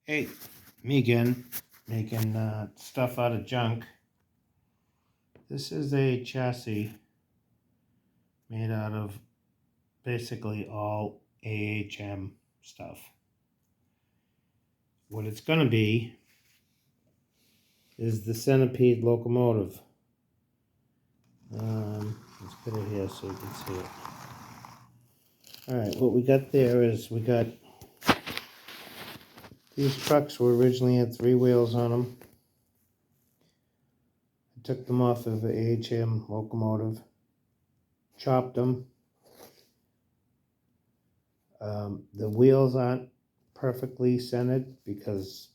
Hey, me again, making stuff out of junk. This is a chassis made out of basically all AHM stuff. What it's going to be is the Centipede locomotive. Let's put it here so you can see it. Alright, what we got there is we got these trucks were originally had 3 wheels on them. I took them off of the AHM locomotive, chopped them. The wheels aren't perfectly centered because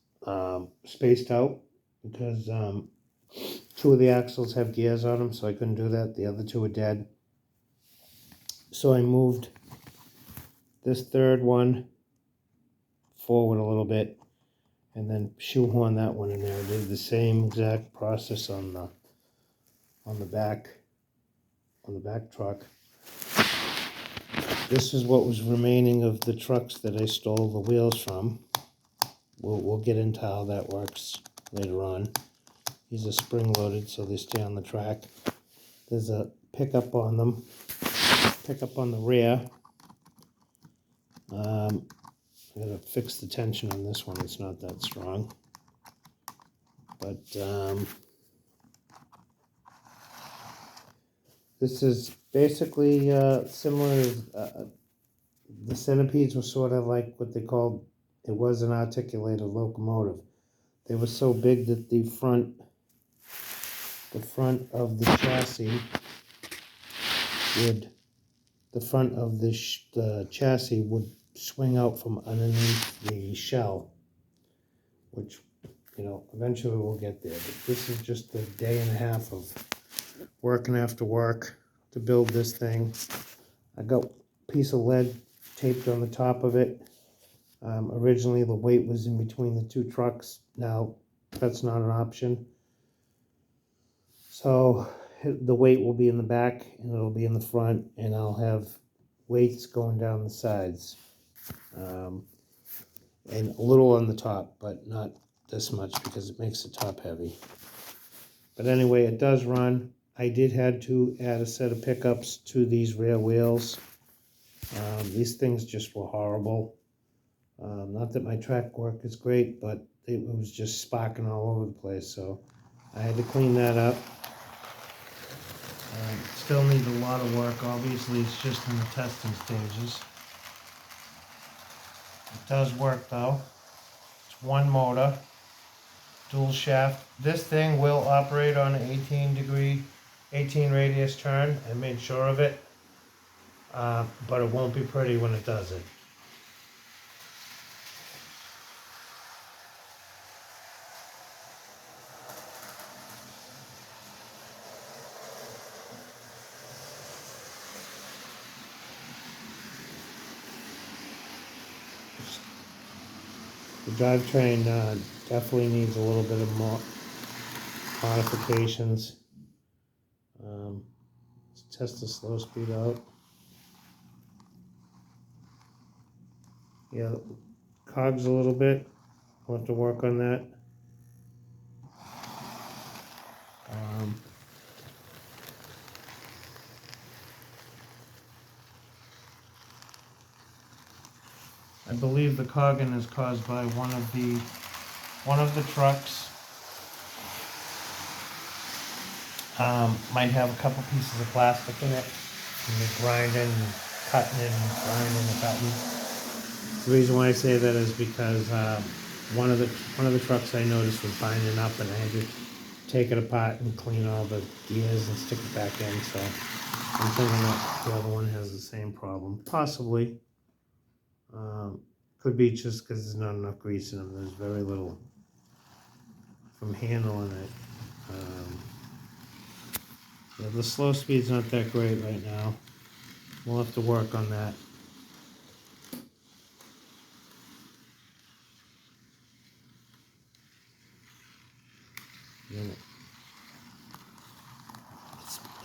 spaced out because 2 of the axles have gears on them, so I couldn't do that. The other 2 are dead. So I moved this third one forward a little bit and then shoehorn that one in there. I did the same exact process on the back truck. This is what was remaining of the trucks that I stole the wheels from. We'll get into how that works later on. These are spring-loaded, so they stay on the track. There's a pickup on them, pickup on the rear. I'm going to fix the tension on this one. It's not that strong. But this is basically similar. The Centipedes were sort of like what they called, it was an articulated locomotive. They were so big that the front of the chassis would, the chassis would swing out from underneath the shell, which, you know, eventually we'll get there. But this is just a day and a half of working after work to build this thing. I got a piece of lead taped on the top of it. Originally the weight was in between the 2 trucks. Now that's not an option. So the weight will be in the back and it'll be in the front, and I'll have weights going down the sides. And a little on the top, but not this much because it makes the top heavy. But anyway, it does run. I did had to add a set of pickups to these rear wheels. These things just were horrible. Not that my track work is great, but it was just sparking all over the place, so I had to clean that up. Still needs a lot of work. Obviously, it's just in the testing stages. It does work though. It's 1 motor, dual shaft. This thing will operate on an 18 radius turn. I made sure of it, but it won't be pretty when it does it. The drivetrain definitely needs a little bit of more modifications. Let's test the slow speed out. Yeah, cogs a little bit. I'll have to work on that. I believe the cogging is caused by one of the trucks. Might have a couple pieces of plastic in it, and they're grinding and cutting and grinding and cutting. The reason why I say that is because one of the trucks I noticed was binding up, and I had to take it apart and clean all the gears and stick it back in. So I'm thinking that the other one has the same problem, possibly. Could be just because there's not enough grease in them. There's very little from handling it. Yeah, the slow speed's not that great right now. We'll have to work on that.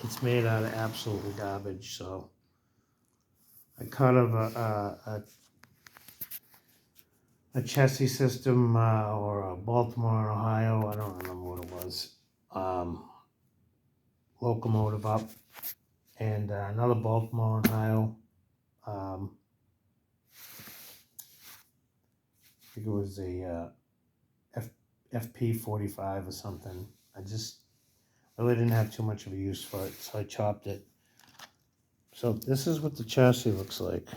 It's made out of absolutely garbage, so I cut of a a chassis system or a Baltimore, Ohio, I don't remember what it was, locomotive up, and another Baltimore, Ohio, um, I think it was a FP45 or something. I just really didn't have too much of a use for it, so I chopped it. So this is what the chassis looks like.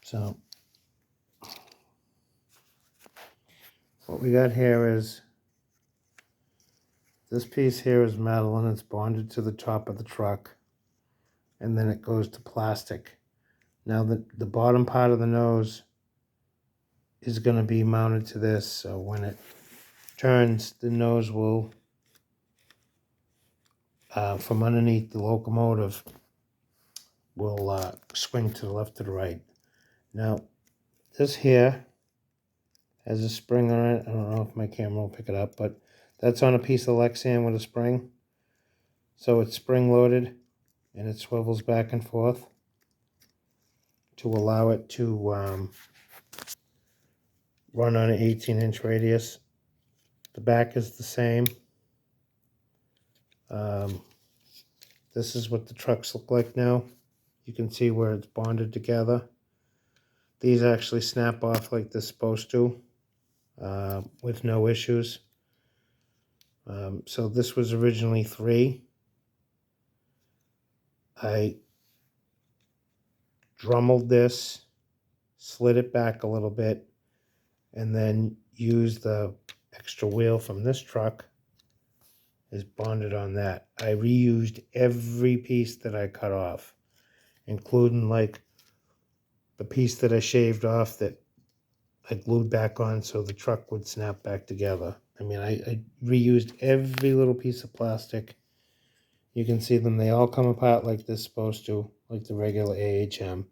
So what we got here is, this piece here is metal and it's bonded to the top of the truck, and then it goes to plastic. Now the bottom part of the nose is going to be mounted to this, so when it turns, the nose will, from underneath the locomotive, will swing to the left or the right. Now this here has a spring on it. I don't know if my camera will pick it up, but that's on a piece of Lexan with a spring. So it's spring loaded and it swivels back and forth to allow it to run on an 18-inch radius. The back is the same. This is what the trucks look like now. You can see where it's bonded together. These actually snap off like they're supposed to, with no issues. So this was originally 3. I drummeled this, slid it back a little bit, and then used the extra wheel from this truck is bonded on that. I reused every piece that I cut off, including like the piece that I shaved off that I glued back on so the truck would snap back together. I mean, I reused every little piece of plastic. You can see them, they all come apart like they're supposed to, like the regular AHM.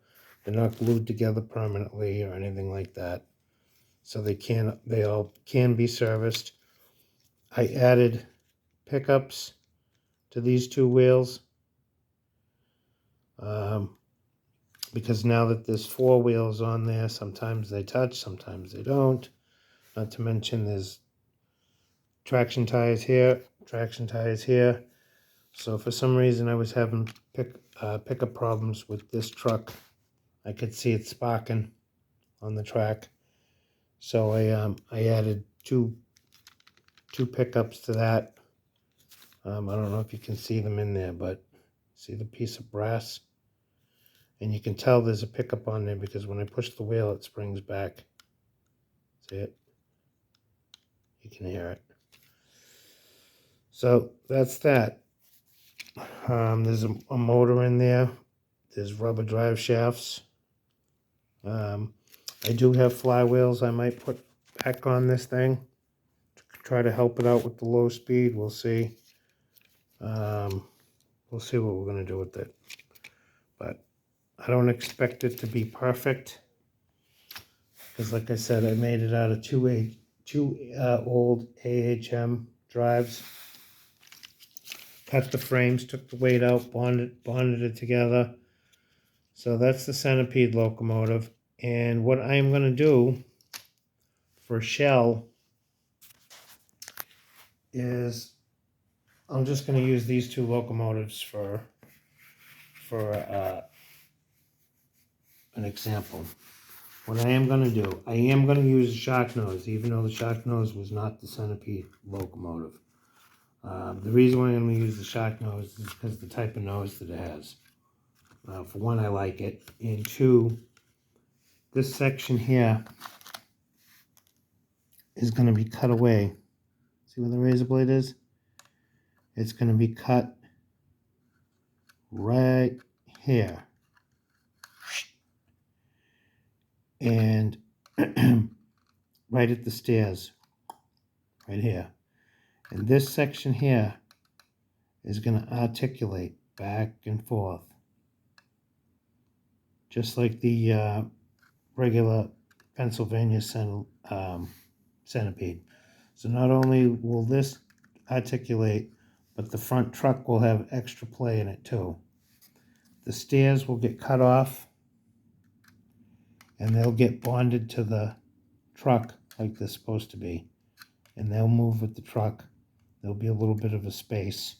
They're not glued together permanently or anything like that. So they all can be serviced. I added pickups to these 2 wheels. Because now that there's 4 wheels on there, sometimes they touch, sometimes they don't. Not to mention there's traction tires here, traction tires here. So for some reason I was having pickup problems with this truck. I could see it sparking on the track. So I added two pickups to that. I don't know if you can see them in there, but see the piece of brass? And you can tell there's a pickup on there because when I push the wheel, it springs back. See it? You can hear it. So that's that. There's a motor in there. There's rubber drive shafts. I do have flywheels I might put back on this thing to try to help it out with the low speed. We'll see. We'll see what we're going to do with it. But I don't expect it to be perfect, because like I said, I made it out of two old AHM drives. Cut the frames, took the weight out, bonded it together. So that's the Centipede locomotive. And what I'm going to do for shell is I'm just going to use these 2 locomotives for an example. What I am going to do, I am going to use a shock nose, even though the shock nose was not the Centipede locomotive. The reason why I'm going to use the shock nose is because of the type of nose that it has. For one, I like it, and 2, this section here is going to be cut away. See where the razor blade is? It's going to be cut right here. And right at the stairs, right here. And this section here is going to articulate back and forth, just like the regular Pennsylvania Centipede. So not only will this articulate, but the front truck will have extra play in it too. the stairs will get cut off and they'll get bonded to the truck like they're supposed to be. And they'll move with the truck. There'll be a little bit of a space.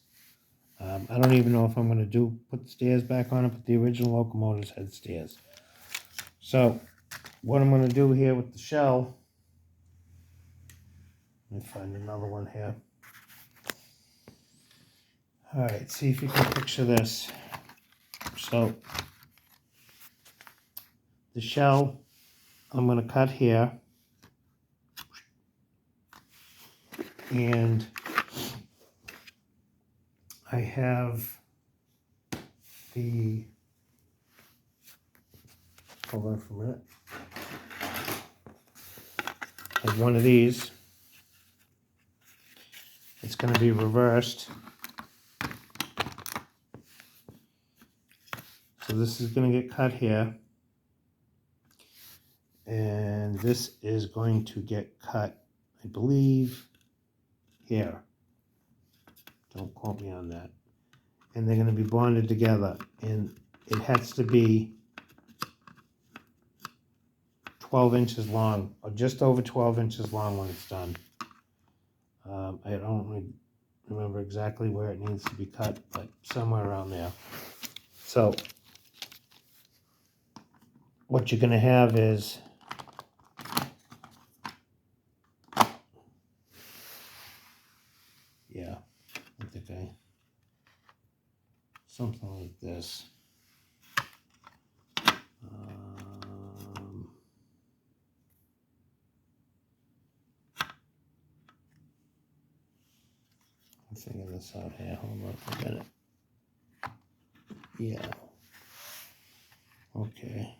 I don't even know if I'm going to put the stairs back on it, but the original locomotives had stairs. So what I'm going to do here with the shell, let me find another one here. All right, see if you can picture this. So the shell, I'm going to cut here, and I have the, hold on for a minute, I have one of these. It's going to be reversed. So this is going to get cut here. And this is going to get cut, I believe, here. Don't quote me on that. And they're going to be bonded together. And it has to be 12 inches long, or just over 12 inches long when it's done. I don't remember exactly where it needs to be cut, but somewhere around there. So what you're going to have is something like this. I'm figuring this out here. Hold on for a minute. Yeah. Okay.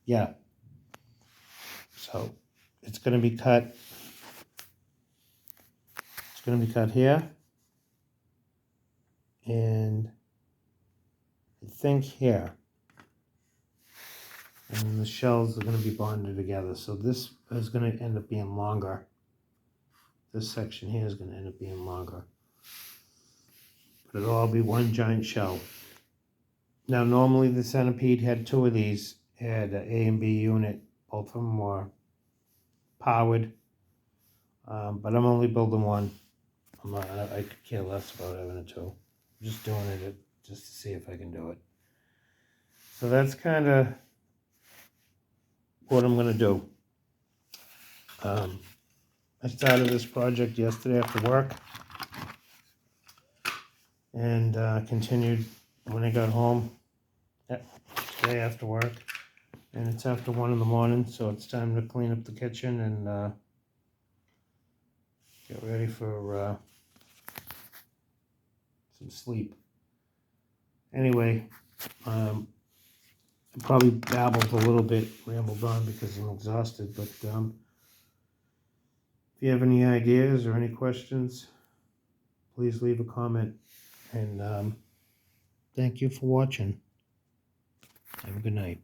Yeah. So it's going to be cut. It's going to be cut here. And I think here. And then the shells are going to be bonded together. So this is going to end up being longer. This section here is going to end up being longer. But it'll all be one giant shell. Now normally the Centipede had two of these. It had an A and B unit. Both of them were powered. But I'm only building one. I could care less about having a two. I'm just doing it just to see if I can do it. So that's kind of what I'm going to do. I started this project yesterday after work and continued when I got home today after work. And it's after 1 in the morning, so it's time to clean up the kitchen and get ready for some sleep. Anyway, I probably babbled a little bit, rambled on because I'm exhausted, but if you have any ideas or any questions, please leave a comment. And thank you for watching. Have a good night.